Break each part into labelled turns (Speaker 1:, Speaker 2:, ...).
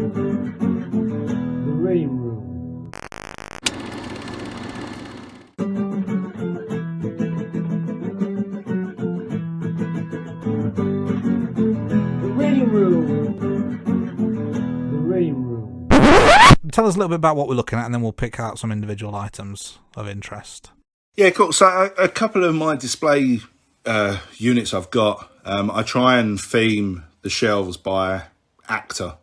Speaker 1: The reading room. The reading room. The reading room.
Speaker 2: Tell us a little bit about what we're looking at, and then we'll pick out some individual items of interest.
Speaker 3: Yeah, cool. So a couple of my display units I've got, I try and theme the shelves by actor,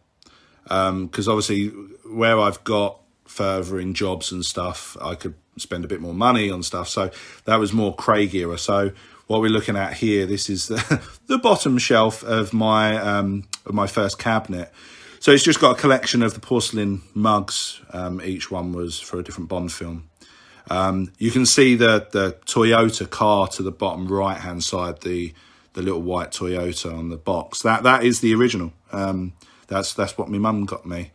Speaker 3: because obviously where I've got further in jobs and stuff, I could spend a bit more money on stuff. So that was more Craig era. So what we're looking at here, this is the bottom shelf of my first cabinet. So it's just got a collection of the porcelain mugs. Each one was for a different Bond film. You can see the Toyota car to the bottom right hand side, the little white Toyota on the box. That is the original. That's what my mum got me.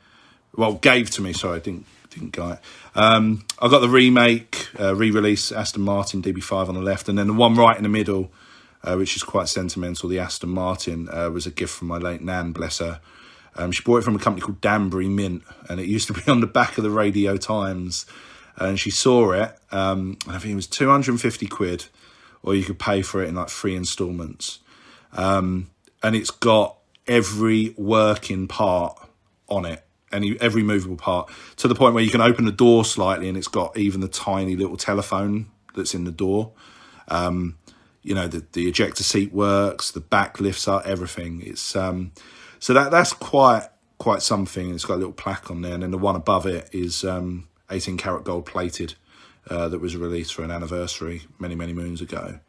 Speaker 3: Well, gave to me. Sorry, I didn't get it. I got the remake, re-release Aston Martin DB5 on the left, and then the one right in the middle, which is quite sentimental. The Aston Martin was a gift from my late nan, bless her. She bought it from a company called Danbury Mint, and it used to be on the back of the Radio Times. And she saw it, and I think it was 250 quid, or you could pay for it in like 3 instalments. And it's got every working part on it, every movable part, to the point where you can open the door slightly and it's got even the tiny little telephone that's in the door. The ejector seat works, the back lifts up, everything. It's so that's quite something. It's got a little plaque on there, and then the one above it is 18 karat gold plated, that was released for an anniversary many moons ago.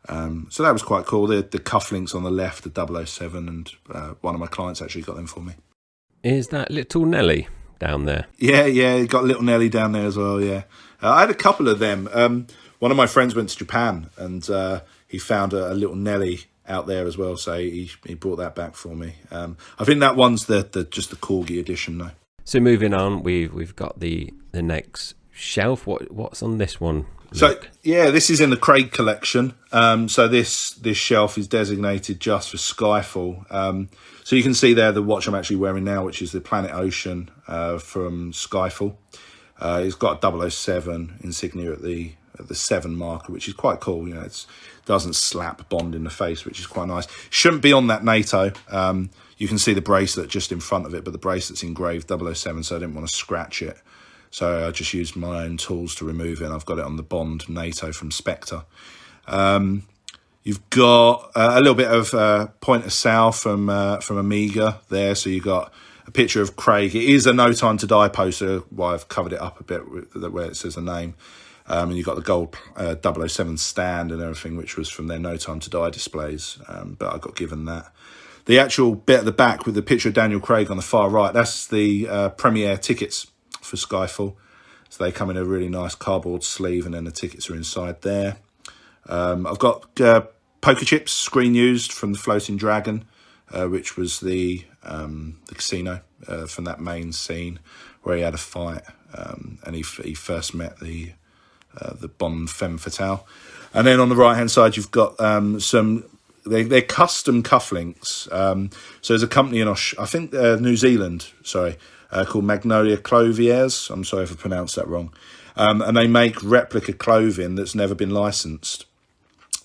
Speaker 3: So that was quite cool. The cufflinks on the left, the 007, and one of my clients actually got them for me.
Speaker 4: Is that little Nelly down there?
Speaker 3: Yeah, got little Nelly down there as well, yeah. I had a couple of them. One of my friends went to Japan, and he found a little Nelly out there as well, so he brought that back for me. I think that one's just the Corgi edition, though.
Speaker 4: So moving on, we've got the next shelf. What's on this one?
Speaker 3: So yeah, this is in the Craig collection. So this shelf is designated just for Skyfall. So you can see there the watch I'm actually wearing now, which is the Planet Ocean from Skyfall. It's got a 007 insignia at the 7 marker, which is quite cool. It doesn't slap Bond in the face, which is quite nice. Shouldn't be on that NATO. You can see the bracelet just in front of it, but the bracelet's engraved 007, so I didn't want to scratch it. So I just used my own tools to remove it, and I've got it on the Bond NATO from Specter. You've got a little bit of point of sale from Amiga there, so you've got a picture of Craig. It is a No Time to Die poster, why I've covered it up a bit where it says the name. And you've got the gold 007 stand and everything, which was from their No Time to Die displays, but I got given that. The actual bit at the back with the picture of Daniel Craig on the far right, that's the premiere tickets for Skyfall. So they come in a really nice cardboard sleeve, and then the tickets are inside there. I've got poker chips, screen used from the Floating Dragon, which was the casino from that main scene where he had a fight, and he first met the Bond femme fatale. And then on the right hand side you've got they're custom cufflinks. So there's a company in New Zealand, called Magnolia Clothiers. I'm sorry if I pronounced that wrong. And they make replica clothing that's never been licensed.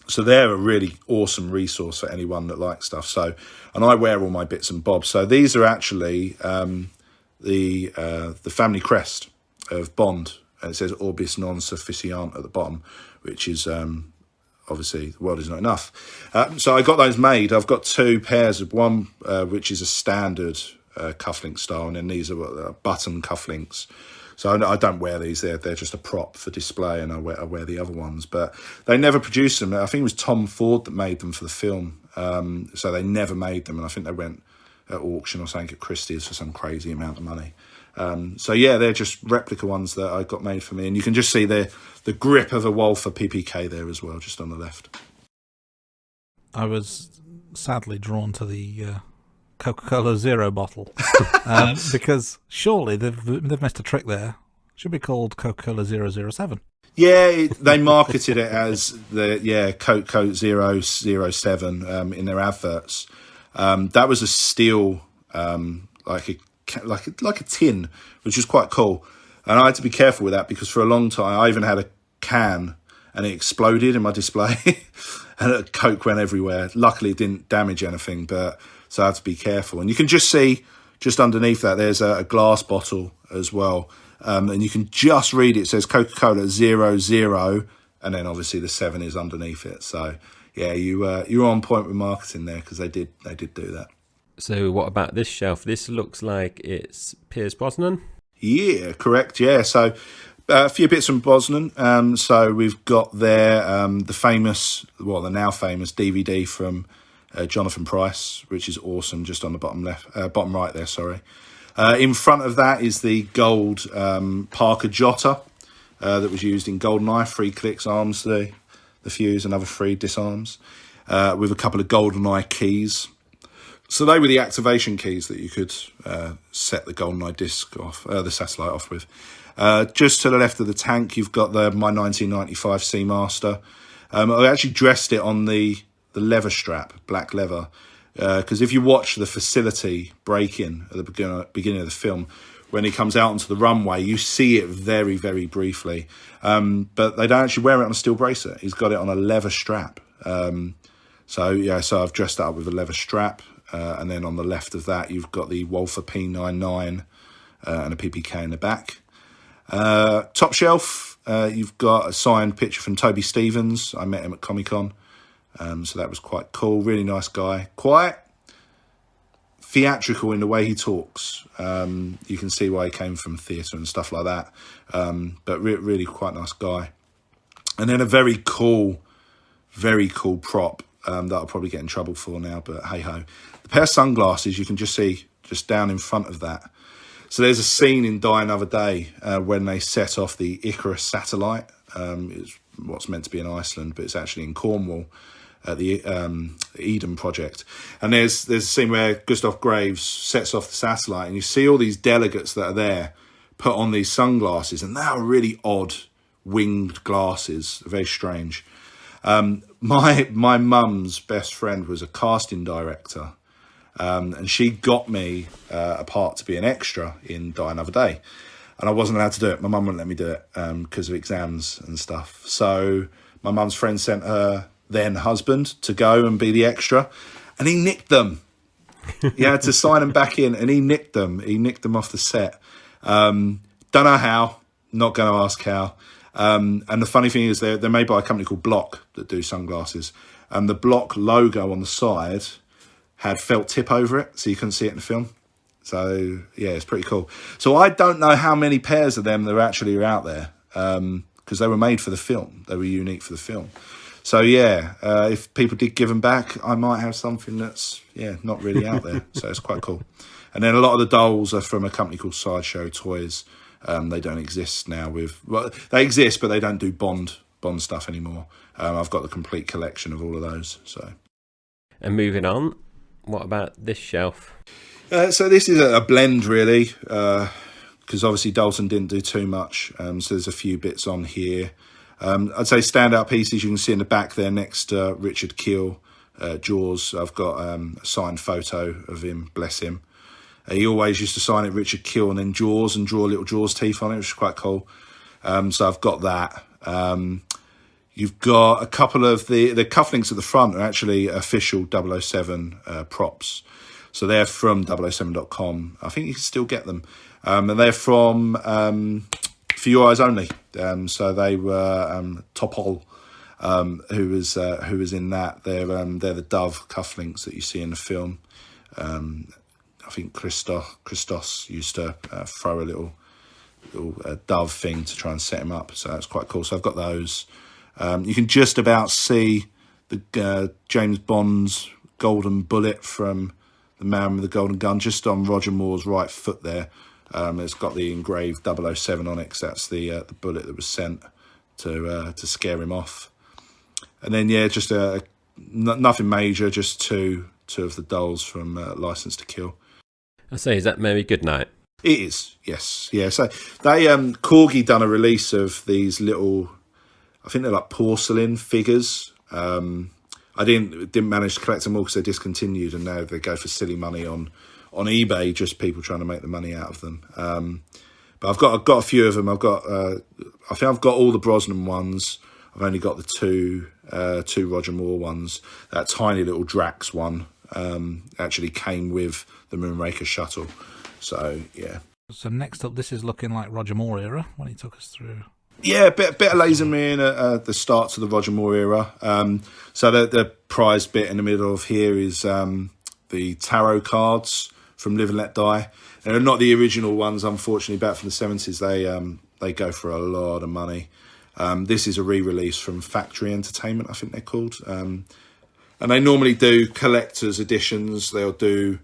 Speaker 3: So they're a really awesome resource for anyone that likes stuff. So, and I wear all my bits and bobs. So these are actually the family crest of Bond. It says Orbis non sufficient at the bottom, which is obviously the world is not enough. So I got those made. I've got 2 pairs of one, which is a standard cufflink style, and then these are button cufflinks. So I don't wear these. They're just a prop for display, and I wear the other ones. But they never produced them. I think it was Tom Ford that made them for the film. So they never made them, and I think they went at auction or something at Christie's for some crazy amount of money. So yeah, they're just replica ones that I got made for me, and you can just see the grip of a Walther PPK there as well, just on the left.
Speaker 2: I was sadly drawn to the Coca-Cola Zero bottle because surely they've missed a trick there. It should be called Coca-Cola 007.
Speaker 3: Yeah, they marketed it as the Coke 007 in their adverts. That was a steel, like a like a tin, which is quite cool. And I had to be careful with that because for a long time I even had a can and it exploded in my display, and Coke went everywhere. Luckily, it didn't damage anything, but so I had to be careful. And you can just see just underneath that there's a glass bottle as well, and you can just read it. It says Coca-Cola 00, and then obviously the 7 is underneath it. So yeah, you're on point with marketing there because they did do that.
Speaker 4: So what about this shelf? This looks like it's Pierce Brosnan.
Speaker 3: Yeah, correct. Yeah, so a few bits from Brosnan. So we've got there the now famous DVD from Jonathan Pryce, which is awesome. Just on the bottom right there. Sorry. In front of that is the gold Parker Jotter that was used in GoldenEye. 3 clicks, arms the fuse, another 3 disarms, with a couple of GoldenEye keys. So they were the activation keys that you could set the GoldenEye disc off, the satellite off with. Just to the left of the tank, you've got my 1995 Seamaster. I actually dressed it on the leather strap, black leather, because if you watch the facility break-in at the beginning of the film, when he comes out onto the runway, you see it very, very briefly. But they don't actually wear it on a steel bracelet. He's got it on a leather strap. So I've dressed that up with a leather strap. And then on the left of that, you've got the Walther P99 and a PPK in the back. Top shelf, you've got a signed picture from Toby Stevens. I met him at Comic-Con, so that was quite cool. Really nice guy. Quite theatrical in the way he talks. You can see why he came from theatre and stuff like that. But really quite nice guy. And then a very cool prop that I'll probably get in trouble for now, but hey-ho. The pair of sunglasses you can just see just down in front of that. So there's a scene in Die Another Day when they set off the Icarus satellite. It's what's meant to be in Iceland, but it's actually in Cornwall at the Eden project. And there's a scene where Gustav Graves sets off the satellite, and you see all these delegates that are there put on these sunglasses, and they are really odd winged glasses, very strange. My mum's best friend was a casting director, and she got me a part to be an extra in Die Another Day, and I wasn't allowed to do it. My mum wouldn't let me do it because of exams and stuff. So my mum's friend sent her then husband to go and be the extra, and he nicked them. He had to sign them back in, and he nicked them. He nicked them off the set. Don't know how. Not going to ask how. And the funny thing is they're made by a company called Block that do sunglasses. And the Block logo on the side had felt tip over it, so you couldn't see it in the film. So, yeah, it's pretty cool. So I don't know how many pairs of them there actually are out there, because they were made for the film. They were unique for the film. So, yeah, if people did give them back, I might have something that's, not really out there. So it's quite cool. And then a lot of the dolls are from a company called Sideshow Toys. They don't exist now they exist, but they don't do Bond stuff anymore. I've got the complete collection of all of those. So, and
Speaker 4: moving on, what about this shelf?
Speaker 3: So this is a blend really, because obviously Dolson didn't do too much. So there's a few bits on here. I'd say standout pieces you can see in the back there next to Richard Keel, Jaws. I've got a signed photo of him, bless him. He always used to sign it Richard Keel and then Jaws and draw little Jaws teeth on it, which is quite cool. So I've got that. You've got a couple of the cufflinks at the front are actually official 007 props. So they're from 007.com. I think you can still get them. And they're from For Your Eyes Only. So they were Topol, who was in that. They're the Dove cufflinks that you see in the film. I think Christos used to throw a little dove thing to try and set him up. So that's quite cool. So I've got those. You can just about see the James Bond's golden bullet from The Man with the Golden Gun just on Roger Moore's right foot there. It's got the engraved 007 on it because that's the bullet that was sent to scare him off. And then, just nothing major, just two of the dolls from License to Kill.
Speaker 4: I say, is that Mary Goodnight?
Speaker 3: It is, yes. Yeah, so they, Corgi done a release of these little, I think they're like porcelain figures. I didn't manage to collect them all because they discontinued, and now they go for silly money on on eBay, just people trying to make the money out of them. But I've got a few of them. I think I've got all the Brosnan ones. I've only got the two Roger Moore ones. That tiny little Drax one actually came with the Moonraker shuttle. So yeah.
Speaker 2: So next up, this is looking like Roger Moore era when he took us through.
Speaker 3: Yeah, a bit of Lazenby in at the start of the Roger Moore era. So the prized bit in the middle of here is the tarot cards from Live and Let Die. They're not the original ones, unfortunately, back from the 70s. They go for a lot of money. This is a re-release from Factory Entertainment, I think they're called. And they normally do collector's editions. They'll do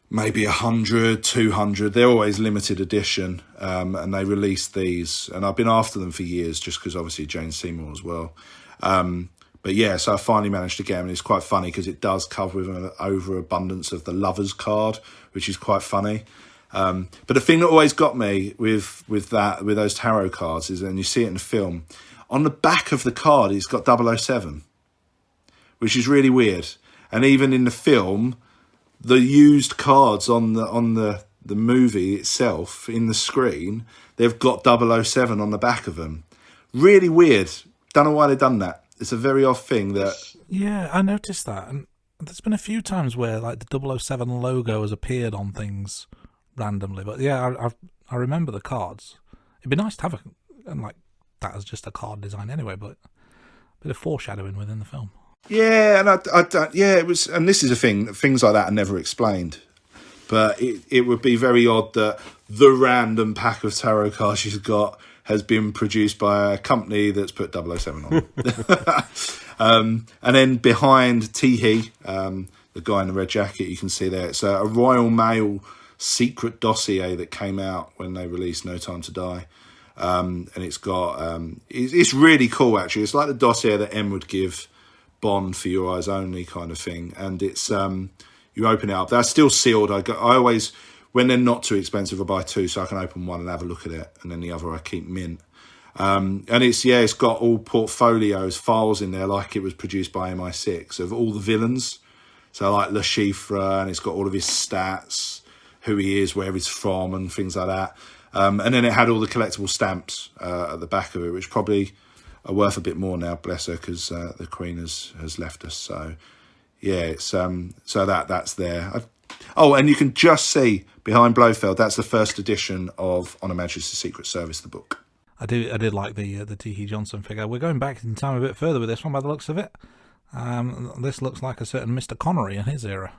Speaker 3: maybe 100, 200. They're always limited edition, and they release these. And I've been after them for years, just because obviously Jane Seymour as well. But yeah, so I finally managed to get them. And it's quite funny because it does cover with an overabundance of the Lovers card, which is quite funny. But the thing that always got me with those tarot cards is, and you see it in the film, on the back of the card it's got 007, which is really weird. And even in the film, the used cards on the movie itself in the screen, they've got 007 on the back of them. Really weird. Don't know why they've done that. It's a very odd thing that...
Speaker 2: Yeah, I noticed that. And there's been a few times where like the 007 logo has appeared on things randomly. But yeah, I remember the cards. It'd be nice to have like that as just a card design anyway, but a bit of foreshadowing within the film.
Speaker 3: Yeah, and I don't, yeah, it was, and this is a thing. Things like that are never explained, but it would be very odd that the random pack of tarot cards you've got has been produced by a company that's put 007 on. And then behind Teehee, the guy in the red jacket, you can see there, it's a Royal Mail secret dossier that came out when they released No Time to Die. And it's got, it's really cool actually. It's like the dossier that M would give Bond for Your Eyes Only kind of thing. And it's, you open it up, they're still sealed. I always, when they're not too expensive, I buy two so I can open one and have a look at it, and then the other I keep mint. And it's got all portfolios, files in there like it was produced by MI6 of all the villains. So like Le Chiffre, and it's got all of his stats, who he is, where he's from, and things like that. And then it had all the collectible stamps at the back of it, which probably are worth a bit more now, bless her, because the Queen has left us. So yeah, it's so that's there. Oh, and you can just see behind Blofeld, that's the first edition of On Her Majesty's Secret Service, the book.
Speaker 2: I did like the T.H. Johnson figure. We're going back in time a bit further with this one by the looks of it. This looks like a certain Mr. Connery in his era.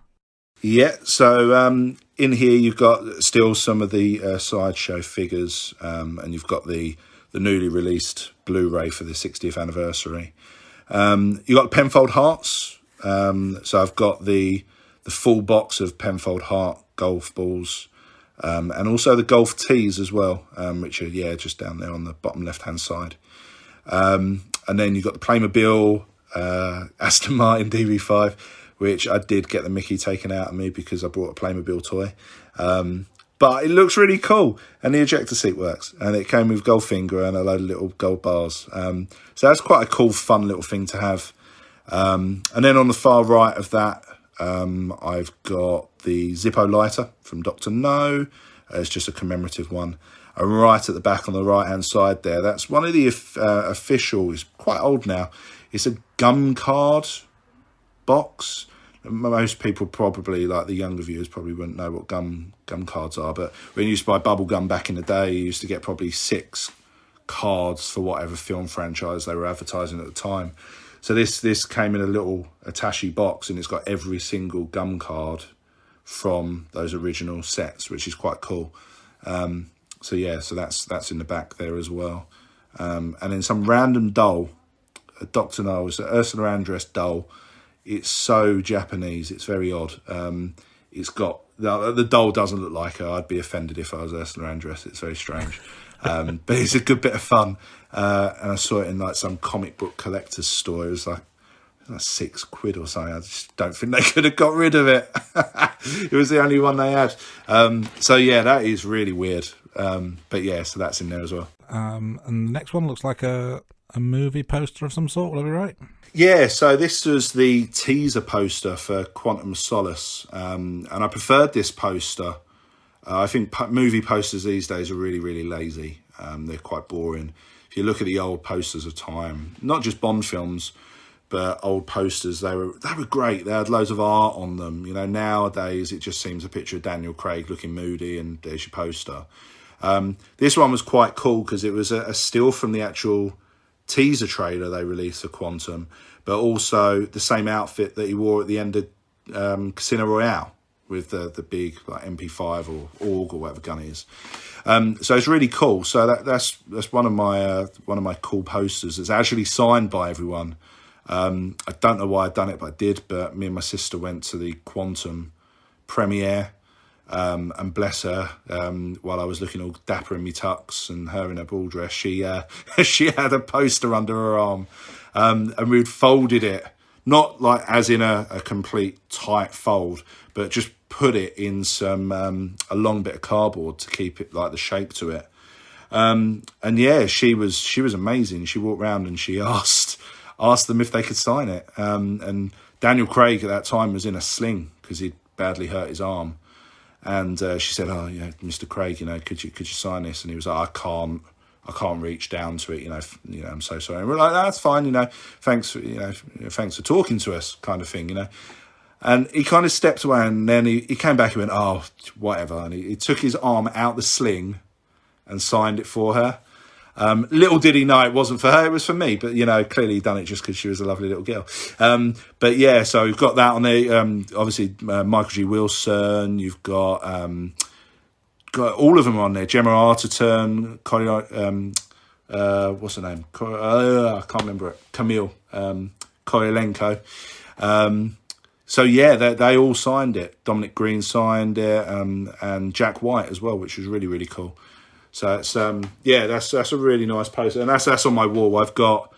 Speaker 3: Yeah, so in here you've got still some of the sideshow figures, and you've got the newly released Blu-ray for the 60th anniversary. You've got Penfold Hearts. So I've got the full box of Penfold Heart golf balls, and also the golf tees as well, which are, just down there on the bottom left-hand side. And then you've got the Playmobil Aston Martin DB5, which I did get the Mickey taken out of me because I bought a Playmobil toy. But it looks really cool, and the ejector seat works, and it came with Goldfinger and a load of little gold bars. So that's quite a cool, fun little thing to have. And then on the far right of that, I've got the Zippo lighter from Dr. No. It's just a commemorative one. And right at the back on the right-hand side there, that's one of the official, it's quite old now. It's a gum card box. Most people probably, like the younger viewers, probably wouldn't know what gum cards are. But when you used to buy bubble gum back in the day, you used to get probably 6 cards for whatever film franchise they were advertising at the time. So this came in a little attaché box, and it's got every single gum card from those original sets, which is quite cool. So that's in the back there as well. And then some random doll, a Dr. No, it's an Ursula Andress doll. It's so Japanese, it's very odd. It's got, the doll doesn't look like her. I'd be offended if I was Ursula Andress. It's very strange. But it's a good bit of fun. And I saw it in like some comic book collector's store. It was like £6 or something. I just don't think they could have got rid of it. It was the only one they had. So yeah, that is really weird. But yeah, so that's in there as well.
Speaker 2: And the next one looks like a movie poster of some sort, will I be right?
Speaker 3: Yeah, so this was the teaser poster for Quantum of Solace, and I preferred this poster. I think movie posters these days are really, really lazy. They're quite boring. If you look at the old posters of time, not just Bond films, but old posters, they were great. They had loads of art on them. You know, nowadays it just seems a picture of Daniel Craig looking moody, and there's your poster. This one was quite cool because it was a still from the actual teaser trailer they released for Quantum, but also the same outfit that he wore at the end of Casino Royale with the big like MP5 or AUG or whatever gun it is. So it's really cool. So that's one of my cool posters. It's actually signed by everyone. I don't know why I'd done it, but I did. But me and my sister went to the Quantum premiere. And bless her, while I was looking all dapper in my tux and her in her ball dress, she had a poster under her arm, and we'd folded it, not like as in a complete tight fold, but just put it in some a long bit of cardboard to keep it like the shape to it. And yeah, she was amazing. She walked around and she asked them if they could sign it. And Daniel Craig at that time was in a sling because he'd badly hurt his arm. And she said, "Oh, yeah, Mr. Craig, could you sign this?" And he was like, I can't reach down to it, I'm so sorry." And we're like, "That's fine, thanks for talking to us," kind of thing, And he kind of stepped away, and then he came back and went, "Oh, whatever," and he took his arm out the sling and signed it for her. Little did he know it wasn't for her, it was for me, but clearly he'd done it just because she was a lovely little girl. But yeah, so we've got that on there. Obviously Michael G. Wilson, you've got all of them on there. Gemma Arterton, what's her name? I can't remember it. Camille Korolenko. So yeah, they all signed it. Dominic Green signed it, and Jack White as well, which was really, really cool. So it's that's a really nice poster, and that's on my wall. I've got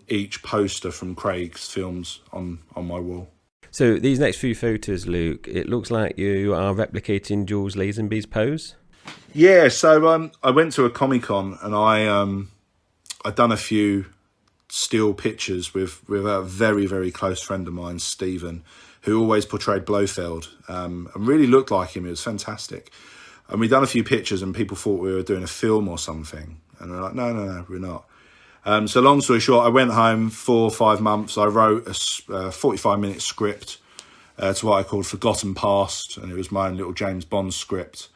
Speaker 3: each poster from Craig's films on my wall.
Speaker 4: So these next few photos, Luke, it looks like you are replicating Jules Lazenby's pose.
Speaker 3: Yeah, so I went to a Comic-Con and I'd done a few still pictures with a very, very close friend of mine, Stephen, who always portrayed Blofeld, and really looked like him. It was fantastic. And we'd done a few pictures and people thought we were doing a film or something. And we're like, no, we're not. So long story short, I went home 4 or 5 months. I wrote a 45-minute script to what I called Forgotten Past. And it was my own little James Bond script.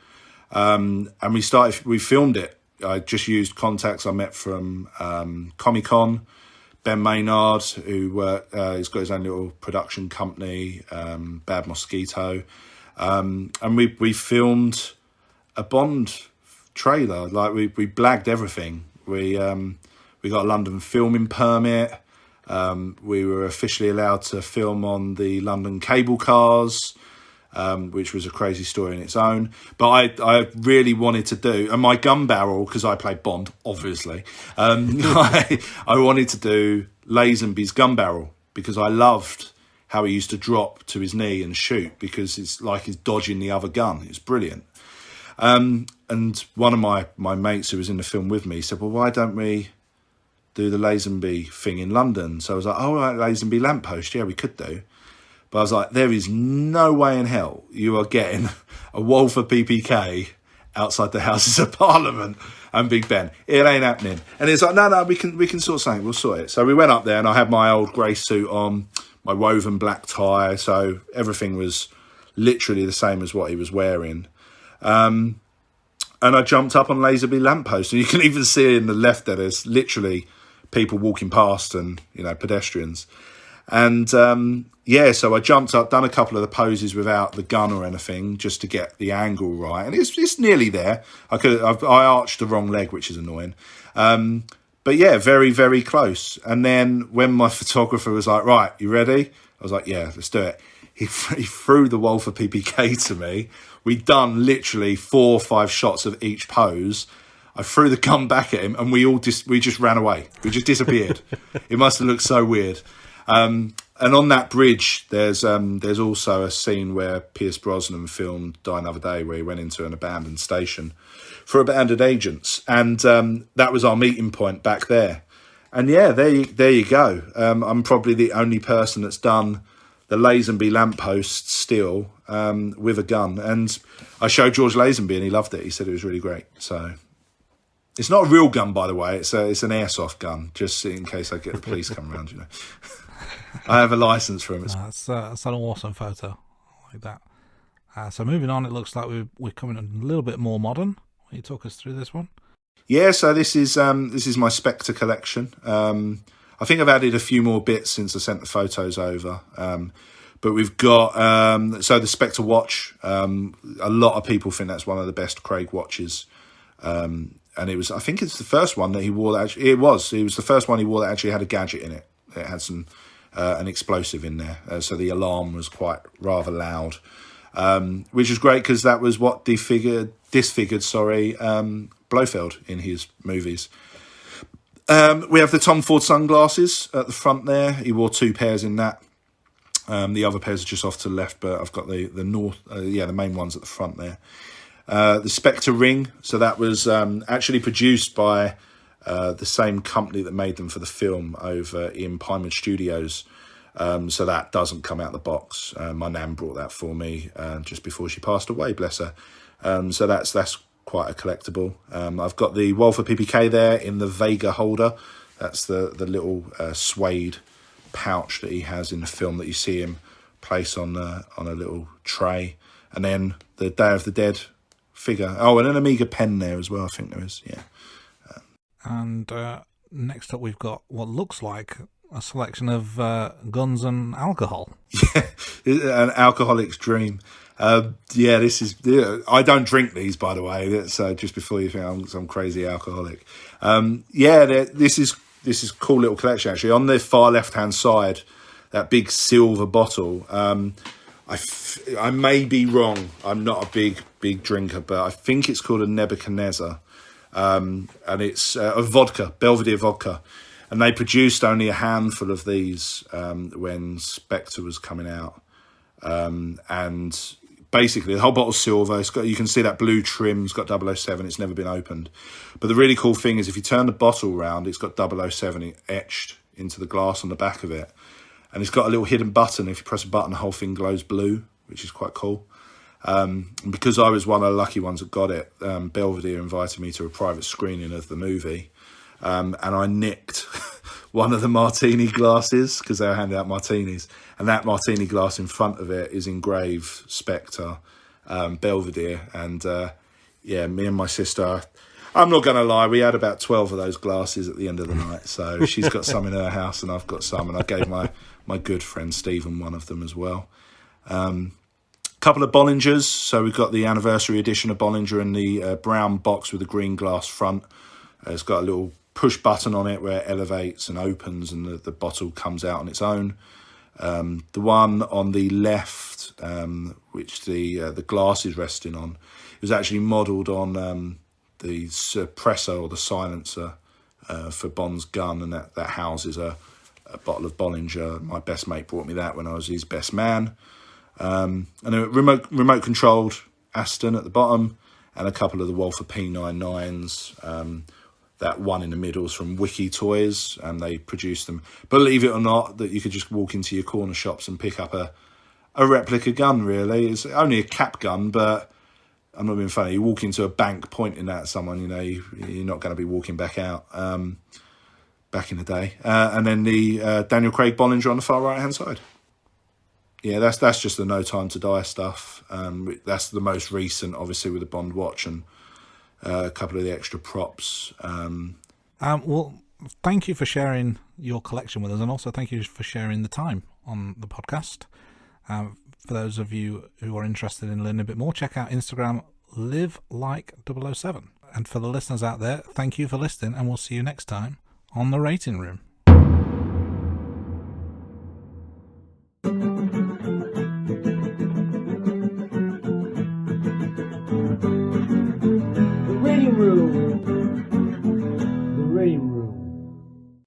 Speaker 3: And we filmed it. I just used contacts I met from Comic-Con. Ben Maynard, who he's got his own little production company, Bad Mosquito. And we filmed a Bond trailer. Like we blagged everything. We got a London filming permit. We were officially allowed to film on the London cable cars, which was a crazy story in its own. But I really wanted to do, and my gun barrel, because I played Bond, obviously, I wanted to do Lazenby's gun barrel because I loved how he used to drop to his knee and shoot, because it's like he's dodging the other gun. It's brilliant. And one of my mates who was in the film with me said, "Well, why don't we do the Lazenby thing in London?" So I was like, "Oh, right, Lazenby lamppost, yeah, we could do." But I was like, there is no way in hell you are getting a wall for PPK outside the Houses of Parliament and Big Ben. It ain't happening. And it's like, no, we can sort something. We'll sort it. So we went up there and I had my old grey suit on, my woven black tie. So everything was literally the same as what he was wearing. And I jumped up on Lazenby lamppost. And you can even see in the left there, there's literally people walking past and, pedestrians. And so I jumped up, done a couple of the poses without the gun or anything, just to get the angle right. And it's nearly there. I arched the wrong leg, which is annoying. But yeah, very, very close. And then when my photographer was like, "Right, you ready?" I was like, "Yeah, let's do it." He threw the wall for PPK to me. We'd done literally 4 or 5 shots of each pose. I threw the gun back at him and we just ran away. We just disappeared. It must have looked so weird. And on that bridge, there's also a scene where Pierce Brosnan filmed Die Another Day, where he went into an abandoned station for abandoned agents. And that was our meeting point back there. And yeah, there you go. I'm probably the only person that's done the Lazenby lamppost still with a gun. And I showed Jules Lazenby and he loved it. He said it was really great. So it's not a real gun, by the way. It's an airsoft gun, just in case I get the police come around, you know. I have a license for him.
Speaker 2: That's an awesome photo. I like that. So moving on, it looks like we're coming a little bit more modern. Will you talk us through this one?
Speaker 3: Yeah, so this is my Specter collection. I think I've added a few more bits since I sent the photos over. But we've got so the Specter watch. A lot of people think that's one of the best Craig watches. And I think it's the first one that he wore that actually, it was the first one he wore that actually had a gadget in it. It had an explosive in there. So the alarm was rather loud. Which is great because that was what disfigured Blofeld in his movies. We have the Tom Ford sunglasses at the front there. He wore 2 pairs in that. The other pairs are just off to the left, but I've got the main ones at the front there. The Specter ring, so that was actually produced by the same company that made them for the film over in Pinewood Studios. So that doesn't come out the box. My nan brought that for me just before she passed away, bless her. So that's quite a collectible. I've got the Walther PPK there in the Vega holder. That's the little suede pouch that he has in the film that you see him place on a little tray. And then the Day of the Dead figure. Oh, and an Amiga pen there as well, I think there is, yeah.
Speaker 2: And next up we've got what looks like a selection of guns and alcohol.
Speaker 3: Yeah, an alcoholic's dream. This is. I don't drink these, by the way. That's just before you think I'm some crazy alcoholic. This is a cool little collection actually. On the far left hand side, that big silver bottle. I may be wrong. I'm not a big drinker, but I think it's called a Nebuchadnezzar, and it's a vodka, Belvedere vodka. And they produced only a handful of these when Spectre was coming out. And basically, the whole bottle's silver. You can see that blue trim. It's got 007. It's never been opened. But the really cool thing is if you turn the bottle around, it's got 007 etched into the glass on the back of it. And it's got a little hidden button. If you press a button, the whole thing glows blue, which is quite cool. And because I was one of the lucky ones that got it, Belvedere invited me to a private screening of the movie. And I nicked one of the martini glasses because they were handing out martinis. And that martini glass in front of it is engraved Spectre, Belvedere. And me and my sister, I'm not going to lie, we had about 12 of those glasses at the end of the night. So she's got some in her house and I've got some. And I gave my good friend Stephen one of them as well. Couple of Bollingers. So we've got the anniversary edition of Bollinger in the brown box with a green glass front. It's got a little push button on it where it elevates and opens and the bottle comes out on its own. The one on the left, which the glass is resting on, was actually modelled on the suppressor or the silencer for Bond's gun, and that houses a bottle of Bollinger. My best mate brought me that when I was his best man. And a remote controlled Aston at the bottom, and a couple of the Walther P99s. That one in the middle is from Wiki Toys, and they produced them. Believe it or not, that you could just walk into your corner shops and pick up a replica gun, really. It's only a cap gun, but I'm not being funny. You walk into a bank pointing that at someone, you're not going to be walking back out back in the day. And then the Daniel Craig Bollinger on the far right-hand side. Yeah, that's just the No Time to Die stuff. That's the most recent, obviously, with the Bond watch and a couple of the extra props.
Speaker 2: Well, thank you for sharing your collection with us, and also thank you for sharing the time on the podcast. For those of you who are interested in learning a bit more, check out Instagram, livelike007. And for the listeners out there, thank you for listening, and we'll see you next time on The Rating Room.